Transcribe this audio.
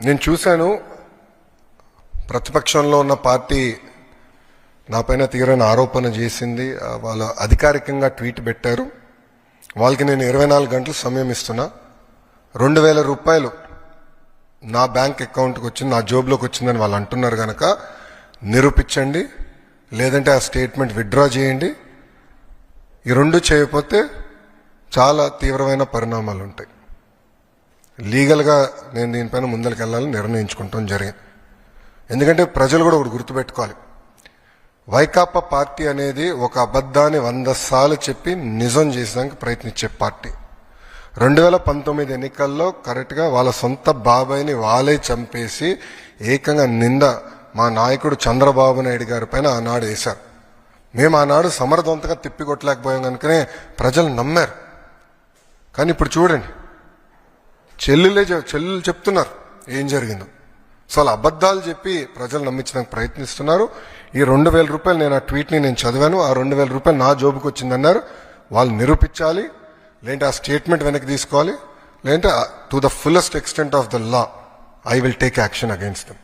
నేను చూశాను, ప్రతిపక్షంలో ఉన్న పార్టీ నాపైన తీవ్రమైన ఆరోపణ చేసింది. వాళ్ళు అధికారికంగా ట్వీట్ పెట్టారు. వాళ్ళకి నేను 24 గంటలు సమయం ఇస్తున్నా. 2000 రూపాయలు నా బ్యాంక్ అకౌంట్కి వచ్చింది, నా జోబులోకి వచ్చిందని వాళ్ళు అంటున్నారు కనుక నిరూపించండి, లేదంటే ఆ స్టేట్మెంట్ విత్డ్రా చేయండి. ఈ రెండు చేయకపోతే చాలా తీవ్రమైన పరిణామాలు ఉంటాయి. లీగల్గా నేను దీనిపైన ముందరికి వెళ్ళాలని నిర్ణయించుకుంటాం జరిగింది. ఎందుకంటే ప్రజలు కూడా ఒకటి గుర్తుపెట్టుకోవాలి, వైకాపా పార్టీ అనేది ఒక అబద్ధాన్ని 100 సార్లు చెప్పి నిజం చేసేదానికి ప్రయత్నించే పార్టీ. 2019 ఎన్నికల్లో కరెక్ట్గా వాళ్ళ సొంత బాబాయిని వాళ్ళే చంపేసి ఏకంగా నింద మా నాయకుడు చంద్రబాబు నాయుడు గారి పైన ఆనాడు వేశారు. మేము ఆనాడు సమర్థవంతంగా తిప్పికొట్టలేకపోయాం కనుకనే ప్రజలు నమ్మారు. కానీ ఇప్పుడు చూడండి, చెల్లెలు చెప్తున్నారు ఏం జరిగిందో. సో అలా అబద్ధాలు చెప్పి ప్రజలు నమ్మించడానికి ప్రయత్నిస్తున్నారు. ఈ 2000 రూపాయలు నేను ఆ ట్వీట్ని నేను చదివాను, ఆ 2000 రూపాయలు నా జోబుకి వచ్చిందన్నారు. వాళ్ళు నిరూపించాలి, లేదంటే ఆ స్టేట్మెంట్ వెనక్కి తీసుకోవాలి, లేదంటే to the fullest extent of the law I will take action against them.